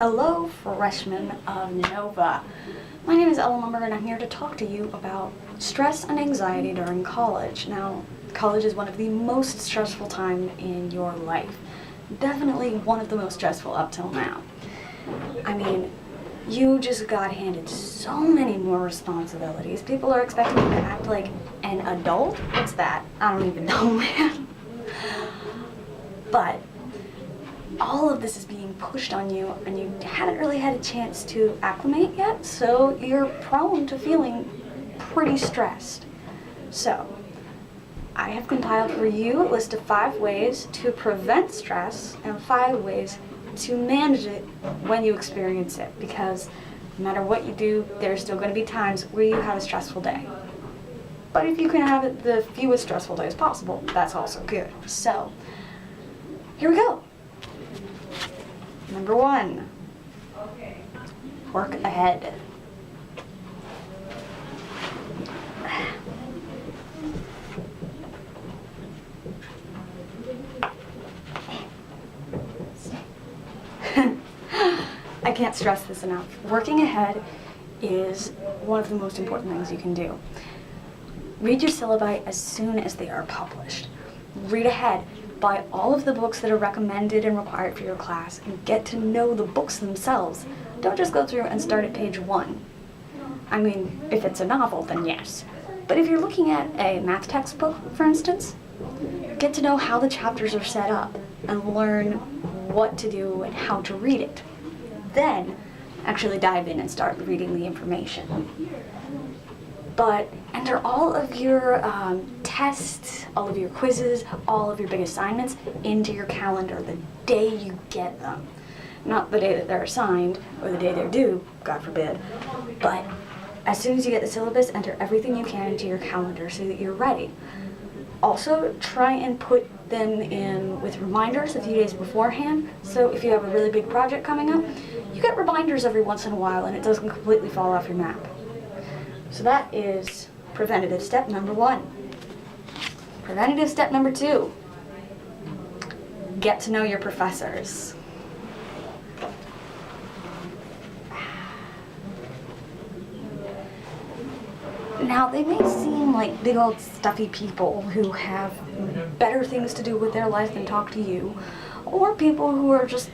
Hello, freshmen of Nova. My name is Ella Lumber and I'm here to talk to you about stress and anxiety during college. Now, college is one of the most stressful time in your life. Definitely one of the most stressful up till now. I mean, you just got handed so many more responsibilities. People are expecting you to act like an adult. What's that? I don't even know, man. But all of this is being pushed on you and you haven't really had a chance to acclimate yet, so you're prone to feeling pretty stressed. So, I have compiled for you a list of 5 ways to prevent stress and 5 ways to manage it when you experience it, because no matter what you do, there's still going to be times where you have a stressful day. But if you can have it the fewest stressful days possible, that's also good. So, here we go. Number 1, work ahead. I can't stress this enough. Working ahead is one of the most important things you can do. Read your syllabi as soon as they are published. Read ahead. Buy all of the books that are recommended and required for your class and get to know the books themselves. Don't just go through and start at page 1. I mean, if it's a novel, then yes. But if you're looking at a math textbook, for instance, get to know how the chapters are set up and learn what to do and how to read it. Then, actually dive in and start reading the information. But enter all of your tests, all of your quizzes, all of your big assignments into your calendar the day you get them. Not the day that they're assigned or the day they're due, God forbid, but as soon as you get the syllabus, enter everything you can into your calendar so that you're ready. Also, try and put them in with reminders a few days beforehand, so if you have a really big project coming up, you get reminders every once in a while and it doesn't completely fall off your map. So that is preventative step number 1. Preventative step number 2, get to know your professors. Now, they may seem like big old stuffy people who have better things to do with their life than talk to you, or people who are just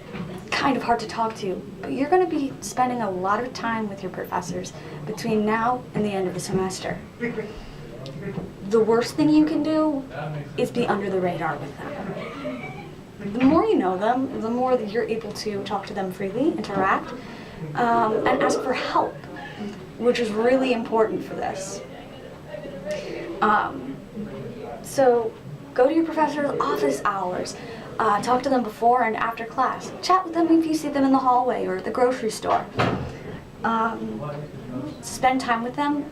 kind of hard to talk to, but you're going to be spending a lot of time with your professors between now and the end of the semester. The worst thing you can do is be under the radar with them. The more you know them, the more that you're able to talk to them freely, interact, and ask for help, which is really important for this. So go to your professor's office hours. Talk to them before and after class. Chat with them if you see them in the hallway or at the grocery store. Spend time with them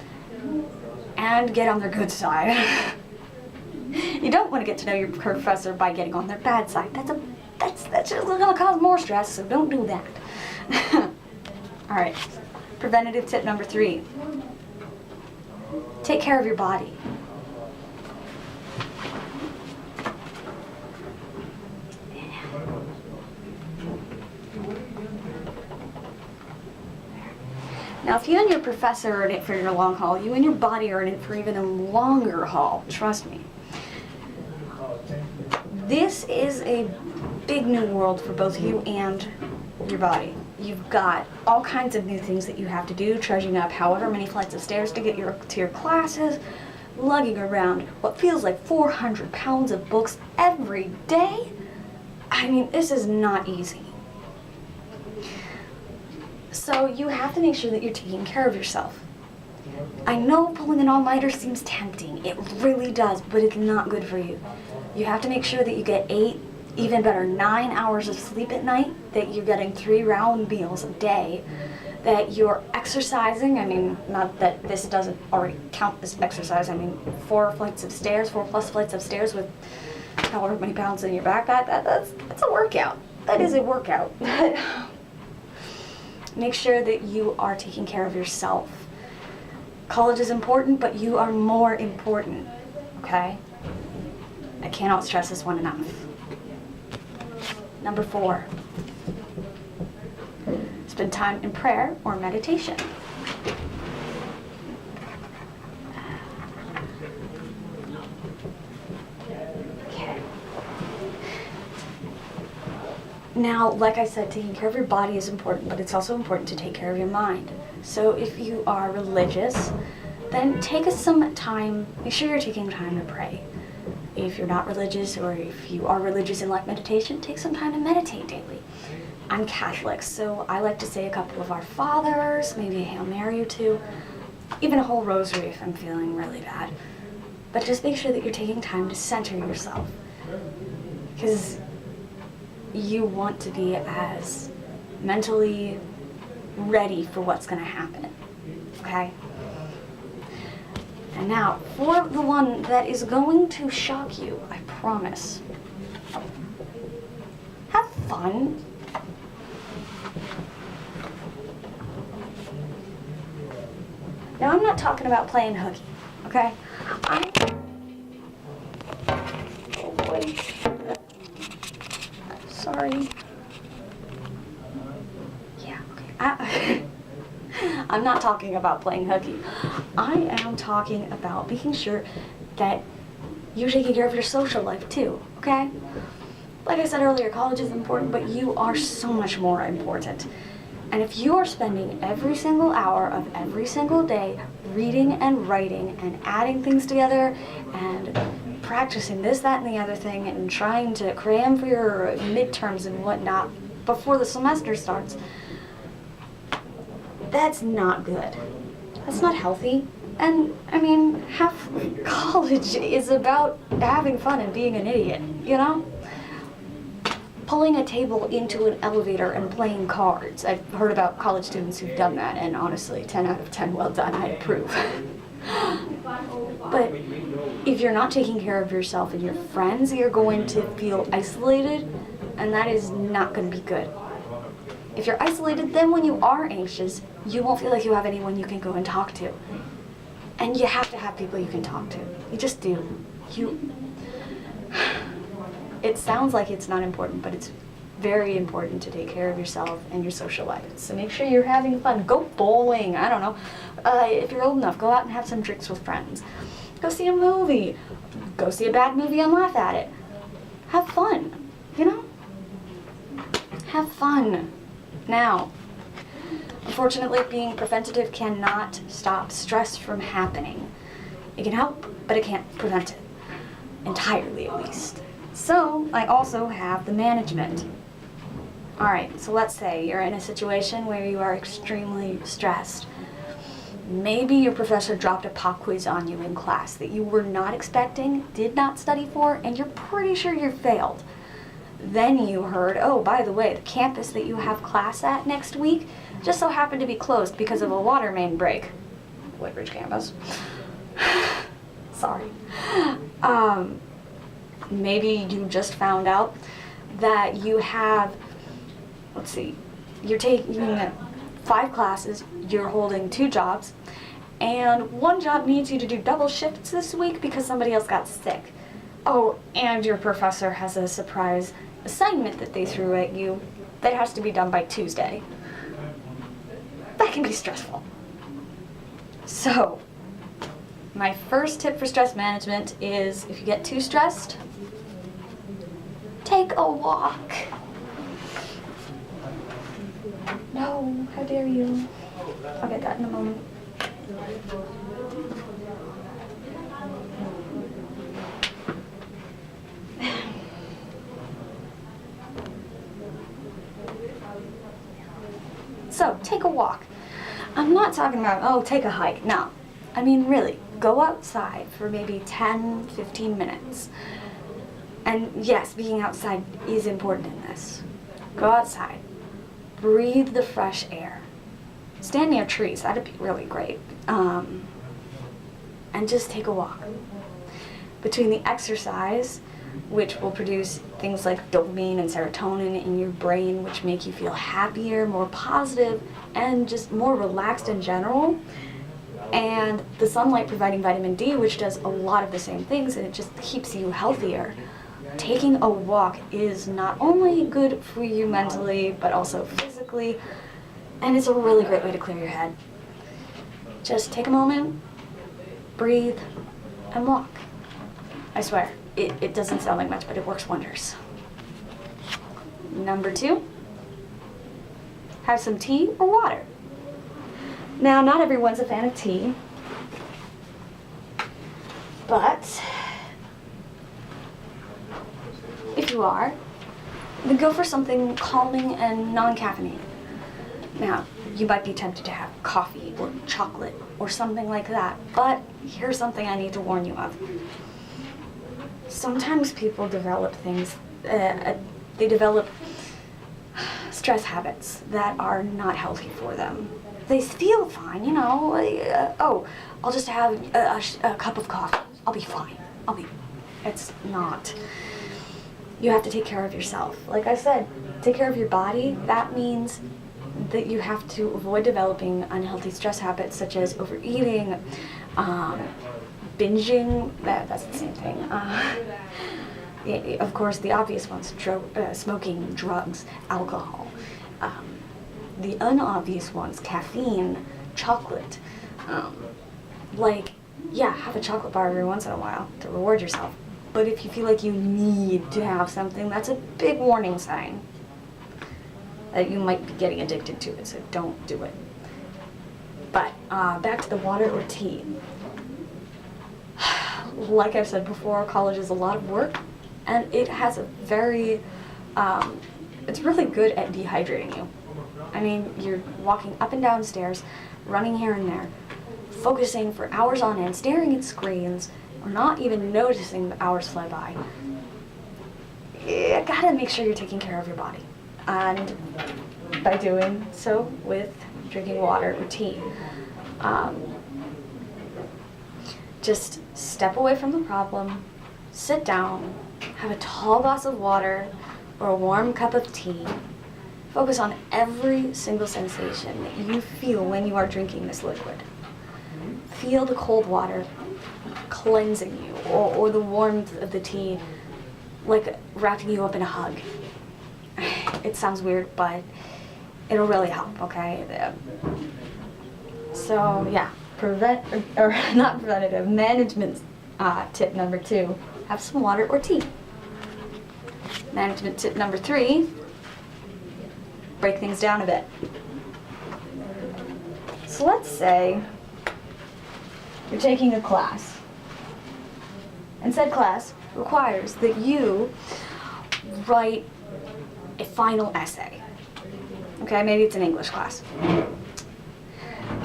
and get on their good side. You don't want to get to know your professor by getting on their bad side. That's just going to cause more stress, so don't do that. All right, preventative tip number 3. Take care of your body. Now, if you and your professor are in it for your long haul, you and your body are in it for even a longer haul, trust me. This is a big new world for both you and your body. You've got all kinds of new things that you have to do, trudging up however many flights of stairs to get to your classes, lugging around what feels like 400 pounds of books every day. I mean, this is not easy. So you have to make sure that you're taking care of yourself. I know pulling an all-nighter seems tempting. It really does, but it's not good for you. You have to make sure that you get 8, even better 9 hours of sleep at night, that you're getting 3 round meals a day, that you're exercising. I mean, not that this doesn't already count as exercise. I mean, 4 flights of stairs, 4+ flights of stairs with however many pounds in your back, that's a workout. That is a workout. Make sure that you are taking care of yourself. College is important, but you are more important, okay? I cannot stress this one enough. Number 4, Spend time in prayer or meditation. Okay. Now, like I said, taking care of your body is important, but it's also important to take care of your mind. So if you are religious, then take some time, make sure you're taking time to pray. If you're not religious, or if you are religious and like meditation, take some time to meditate daily. I'm Catholic, so I like to say a couple of Our Fathers, maybe a Hail Mary or two, even a whole rosary if I'm feeling really bad. But just make sure that you're taking time to center yourself, because you want to be as mentally ready for what's going to happen, okay? And now, for the one that is going to shock you, I promise. Have fun. Now, I'm not talking about playing hooky, okay? Oh boy. Sorry. Yeah, okay. I'm not talking about playing hooky. I am talking about making sure that you're taking care of your social life too, okay? Like I said earlier, college is important, but you are so much more important. And if you are spending every single hour of every single day reading and writing and adding things together and practicing this, that, and the other thing and trying to cram for your midterms and whatnot before the semester starts, that's not good. That's not healthy. And, I mean, half college is about having fun and being an idiot, you know? Pulling a table into an elevator and playing cards. I've heard about college students who've done that, and honestly, 10 out of 10, well done, I approve. But if you're not taking care of yourself and your friends, you're going to feel isolated, and that is not going to be good. If you're isolated, then when you are anxious, you won't feel like you have anyone you can go and talk to. And you have to have people you can talk to. You just do. It sounds like it's not important, but it's very important to take care of yourself and your social life. So make sure you're having fun. Go bowling. I don't know. If you're old enough, go out and have some drinks with friends. Go see a movie. Go see a bad movie and laugh at it. Have fun, you know? Have fun. Now, unfortunately, being preventative cannot stop stress from happening. It can help, but it can't prevent it. Entirely, at least. So, I also have the management. Alright, so let's say you're in a situation where you are extremely stressed. Maybe your professor dropped a pop quiz on you in class that you were not expecting, did not study for, and you're pretty sure you failed. Then you heard, oh, by the way, the campus that you have class at next week just so happened to be closed because of a water main break. Woodbridge campus. Sorry. Maybe you just found out that you have, let's see, you're taking 5 classes, you're holding 2 jobs, and one job needs you to do double shifts this week because somebody else got sick. Oh, and your professor has a surprise assignment that they threw at you that has to be done by Tuesday. That can be stressful. So, my first tip for stress management is if you get too stressed, take a walk. No, how dare you? I'll get that in a moment. So, take a walk. I'm not talking about, oh, take a hike. No. I mean, really, go outside for maybe 10, 15 minutes. And yes, being outside is important in this. Go outside. Breathe the fresh air. Stand near trees. That'd be really great. And just take a walk. Between the exercise, which will produce things like dopamine and serotonin in your brain, which make you feel happier, more positive, and just more relaxed in general. And the sunlight providing vitamin D, which does a lot of the same things, and it just keeps you healthier. Taking a walk is not only good for you mentally, but also physically. And it's a really great way to clear your head. Just take a moment, breathe, and walk. I swear, it doesn't sound like much, but it works wonders. Number 2, have some tea or water. Now, not everyone's a fan of tea, but if you are, then go for something calming and non-caffeinated. Now, you might be tempted to have coffee or chocolate or something like that, but here's something I need to warn you of. Sometimes people develop they develop stress habits that are not healthy for them. They feel fine, you know, like, oh, I'll just have a cup of coffee. I'll be fine. It's not. You have to take care of yourself. Like I said, take care of your body. That means that you have to avoid developing unhealthy stress habits such as overeating, binging, that's the same thing. Of course, the obvious ones, smoking, drugs, alcohol. The unobvious ones, caffeine, chocolate. Have a chocolate bar every once in a while to reward yourself. But if you feel like you need to have something, that's a big warning sign that you might be getting addicted to it, so don't do it. But back to the water or tea. Like I've said before, college is a lot of work, and it has a very, it's really good at dehydrating you. I mean, you're walking up and down stairs, running here and there, focusing for hours on end, staring at screens, or not even noticing the hours fly by. You gotta make sure you're taking care of your body. And by doing so with drinking water or tea. Just step away from the problem, sit down, have a tall glass of water or a warm cup of tea. Focus on every single sensation that you feel when you are drinking this liquid. Feel the cold water cleansing you, or the warmth of the tea like wrapping you up in a hug. It sounds weird, but it'll really help, okay? So yeah, management tip number 2, have some water or tea. Management tip number 3, break things down a bit. So let's say you're taking a class, and said class requires that you write a final essay. Okay, maybe it's an English class.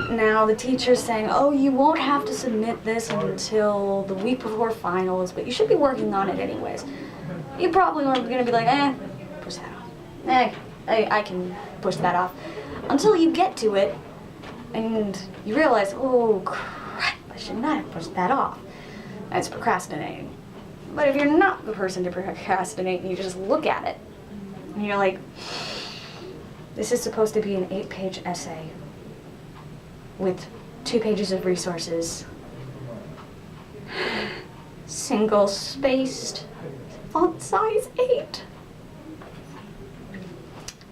Now the teacher's saying, oh, you won't have to submit this until the week before finals, but you should be working on it anyways. You probably are going to be like, push that off. I can push that off. Until you get to it, and you realize, oh crap, I should not have pushed that off. That's procrastinating. But if you're not the person to procrastinate, and you just look at it, and you're like, this is supposed to be an 8-page essay with 2 pages of resources, single-spaced, font size 8.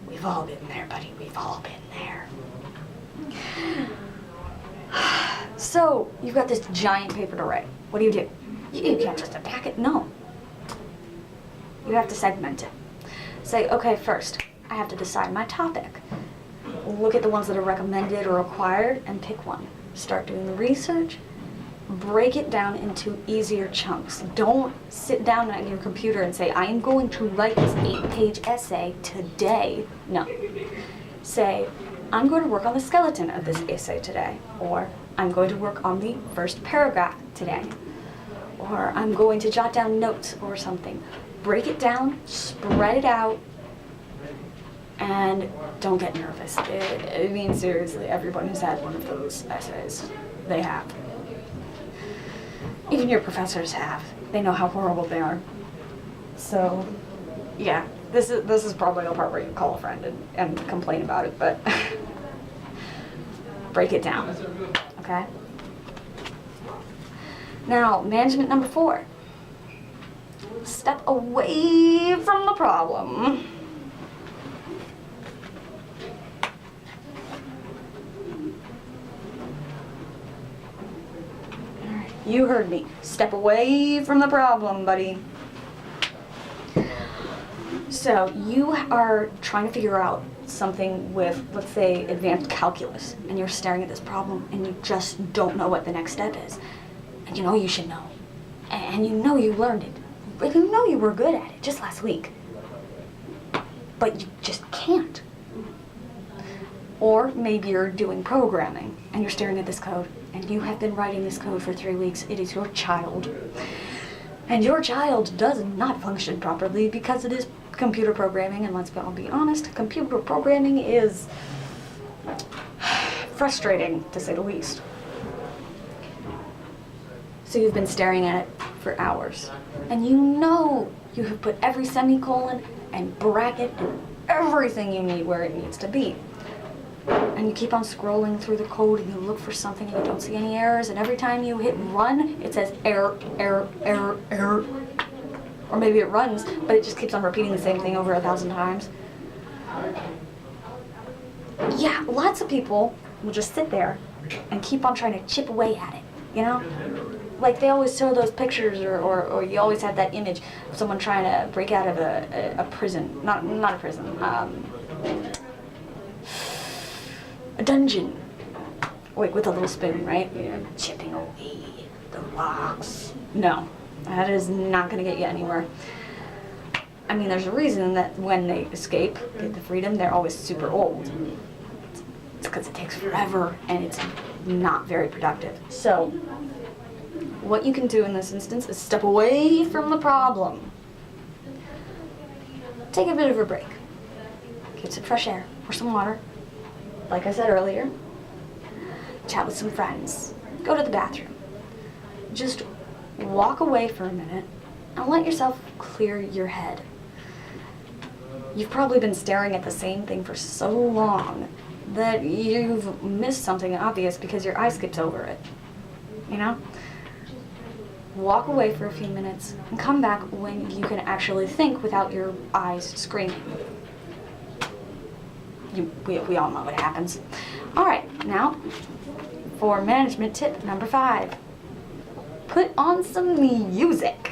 We've all been there, buddy. We've all been there. So, you've got this giant paper to write. What do? You can't just attack it. No. You have to segment it. Say, okay, first, I have to decide my topic. Look at the ones that are recommended or required and pick one. Start doing the research. Break it down into easier chunks. Don't sit down at your computer and say, I am going to write this 8-page essay today. No. Say, I'm going to work on the skeleton of this essay today. Or, I'm going to work on the first paragraph today. Or, I'm going to jot down notes or something. Break it down, spread it out, and don't get nervous. I mean, seriously, everyone who's had one of those essays, they have. Even your professors have. They know how horrible they are. So, yeah, this is probably the part where you call a friend and complain about it, but break it down, okay? Now, management number 4. Step away from the problem. You heard me. Step away from the problem, buddy. So you are trying to figure out something with, let's say, advanced calculus, and you're staring at this problem and you just don't know what the next step is. And you know you should know. And you know you learned it. But you know you were good at it just last week. But you just can't. Or maybe you're doing programming and you're staring at this code and you have been writing this code for 3 weeks. It is your child. And your child does not function properly because it is computer programming, and let's all be honest, computer programming is frustrating, to say the least. So you've been staring at it for hours, and you know you have put every semicolon and bracket and everything you need where it needs to be. And you keep on scrolling through the code and you look for something and you don't see any errors, and every time you hit run, it says error, error, error, error. Or maybe it runs, but it just keeps on repeating the same thing over 1,000 times. Yeah, lots of people will just sit there and keep on trying to chip away at it, you know? Like they always show those pictures, or you always have that image of someone trying to break out of a prison. Not a prison, a dungeon. Like with a little spoon, right? You're chipping away the rocks. No. That is not going to get you anywhere. I mean, there's a reason that when they escape, get the freedom, they're always super old. It's because it takes forever and it's not very productive. So, what you can do in this instance is step away from the problem. Take a bit of a break. Get some fresh air or some water. Like I said earlier, chat with some friends. Go to the bathroom. Just walk away for a minute and let yourself clear your head. You've probably been staring at the same thing for so long that you've missed something obvious because your eye skips over it. You know? Walk away for a few minutes and come back when you can actually think without your eyes screaming. We all know what happens. Alright, now for management tip number 5. Put on some music.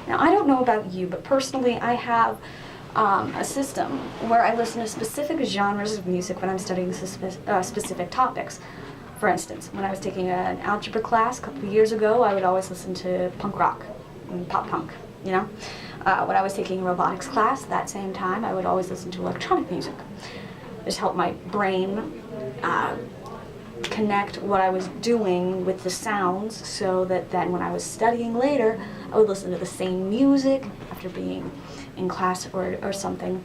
Now, I don't know about you, but personally, I have a system where I listen to specific genres of music when I'm studying specific topics. For instance, when I was taking an algebra class a couple of years ago, I would always listen to punk rock and pop punk, you know? When I was taking a robotics class, that same time, I would always listen to electronic music. Just helped my brain connect what I was doing with the sounds, so that then when I was studying later, I would listen to the same music after being in class or something.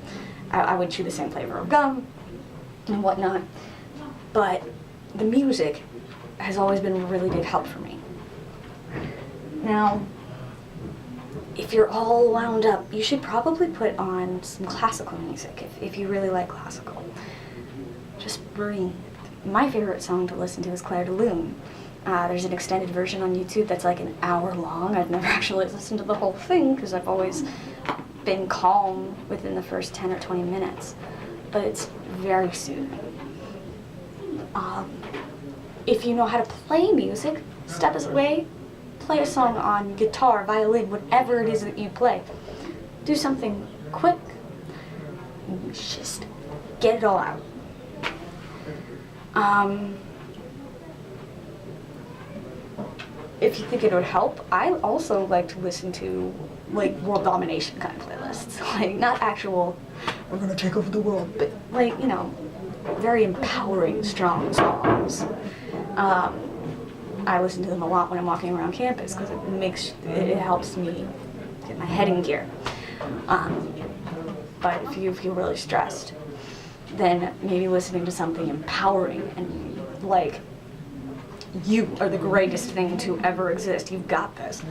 I would chew the same flavor of gum and whatnot. But the music has always been a really big help for me. Now, if you're all wound up, you should probably put on some classical music if you really like classical. Just breathe. My favorite song to listen to is Clair de Lune. There's an extended version on YouTube that's like an hour long. I've never actually listened to the whole thing because I've always been calm within the first 10 or 20 minutes. But it's very soothing. If you know how to play music, step away, play a song on guitar, violin, whatever it is that you play. Do something quick. Just get it all out. If you think it would help, I also like to listen to like world domination kind of playlists. Like not actual, we're gonna take over the world, but like, you know, very empowering, strong songs. I listen to them a lot when I'm walking around campus because it helps me get my head in gear. But if you feel really stressed, then maybe listening to something empowering and like, you are the greatest thing to ever exist, you've got this.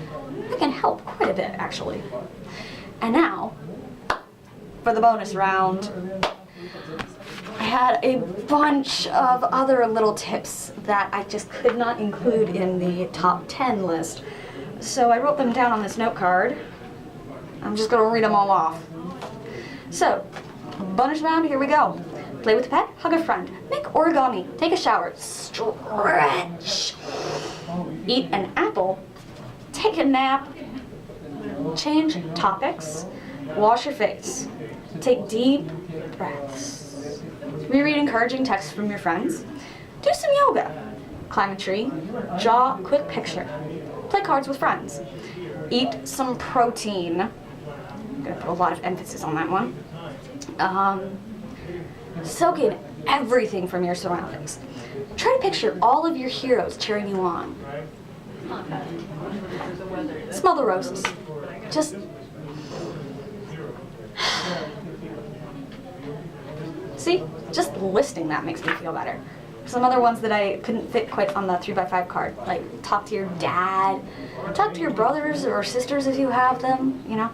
That can help quite a bit, actually. And now, for the bonus round, I had a bunch of other little tips that I just could not include in the top 10 list. So I wrote them down on this note card. I'm just gonna read them all off. So, bonus round, here we go. Play with a pet, hug a friend, make origami, take a shower, stretch, eat an apple, take a nap, change topics, wash your face, take deep breaths, reread encouraging texts from your friends, do some yoga, climb a tree, draw a quick picture, play cards with friends, eat some protein. I'm gonna put a lot of emphasis on that one. Soak in everything from your surroundings. Try to picture all of your heroes cheering you on. Smell the roses. Just see, just listing that makes me feel better. Some other ones that I couldn't fit quite on the 3x5 card, like talk to your dad, talk to your brothers or sisters if you have them, you know.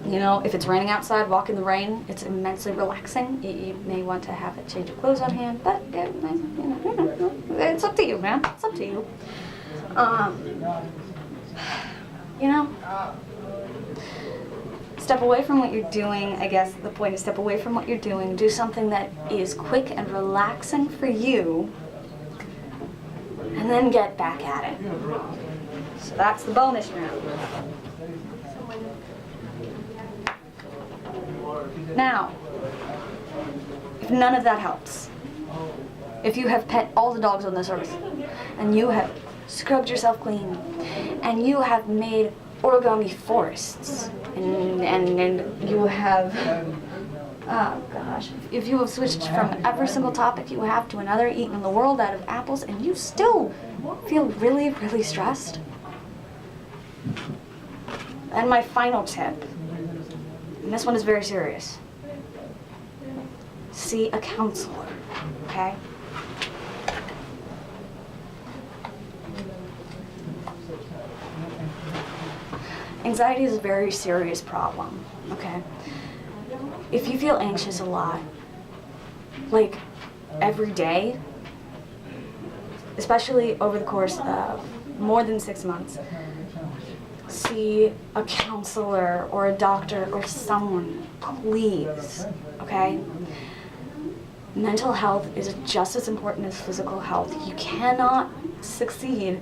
You know, if it's raining outside, walk in the rain. It's immensely relaxing. You may want to have a change of clothes on hand, but it's up to you, man. It's up to you. You know, step away from what you're doing. I guess the point is step away from what you're doing. Do something that is quick and relaxing for you, and then get back at it. So that's the bonus round. Now, if none of that helps, if you have pet all the dogs on this earth, and you have scrubbed yourself clean, and you have made origami forests, and you have, oh gosh, if you have switched from every single topic you have to another, eaten the world out of apples, and you still feel really, really stressed, then my final tip, and this one is very serious. See a counselor, okay? Anxiety is a very serious problem, okay? If you feel anxious a lot, like every day, especially over the course of more than 6 months, see a counselor or a doctor or someone, please, okay? Mental health is just as important as physical health. You cannot succeed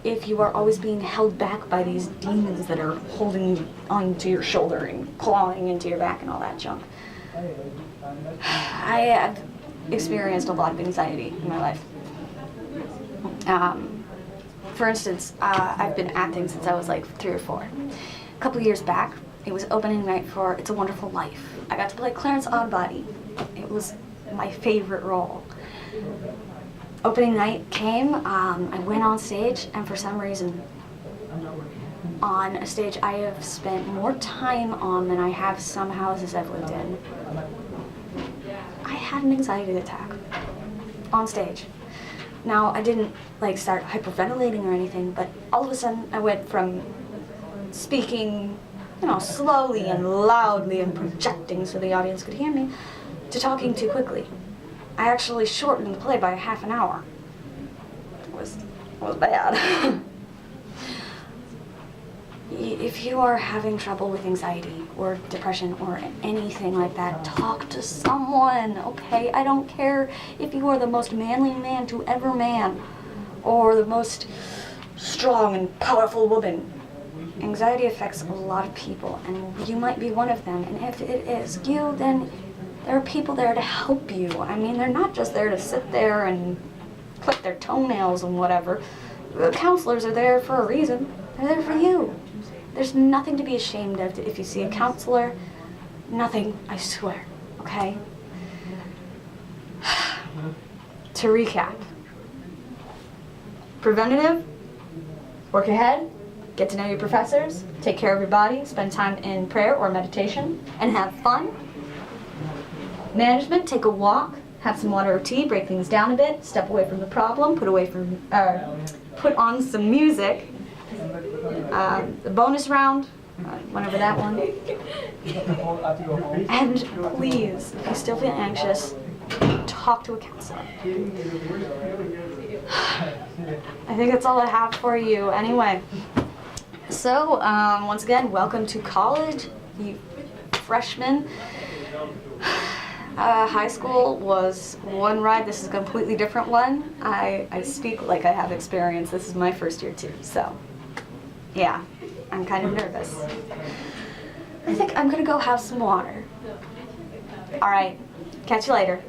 if you are always being held back by these demons that are holding onto your shoulder and clawing into your back and all that junk. I have experienced a lot of anxiety in my life. For instance, I've been acting since I was like 3 or 4. A couple years back, it was opening night for It's a Wonderful Life. I got to play Clarence Oddbody. It was my favorite role. Opening night came, I went on stage, and for some reason, on a stage I have spent more time on than I have some houses I've lived in. I had an anxiety attack on stage. Now, I didn't like start hyperventilating or anything, but all of a sudden I went from speaking, you know, slowly and loudly and projecting so the audience could hear me, to talking too quickly. I actually shortened the play by half an hour. It was bad. If you are having trouble with anxiety or depression or anything like that, talk to someone, okay? I don't care if you are the most manly man to ever man or the most strong and powerful woman. Anxiety affects a lot of people, and you might be one of them. And if it is you, then there are people there to help you. I mean, they're not just there to sit there and clip their toenails and whatever. The counselors are there for a reason. They're there for you. There's nothing to be ashamed of if you see a counselor. Nothing, I swear, okay? To recap. Preventative, work ahead, get to know your professors, take care of your body, spend time in prayer or meditation, and have fun. Management, take a walk, have some water or tea, break things down a bit, step away from the problem, put on some music. The bonus round, whenever that one. And please, if you still feel anxious, talk to a counselor. I think that's all I have for you anyway. So, once again, welcome to college, you freshmen. High school was one ride. This is a completely different one. I speak like I have experience. This is my first year too, so yeah, I'm kind of nervous. I think I'm gonna go have some water. All right, catch you later.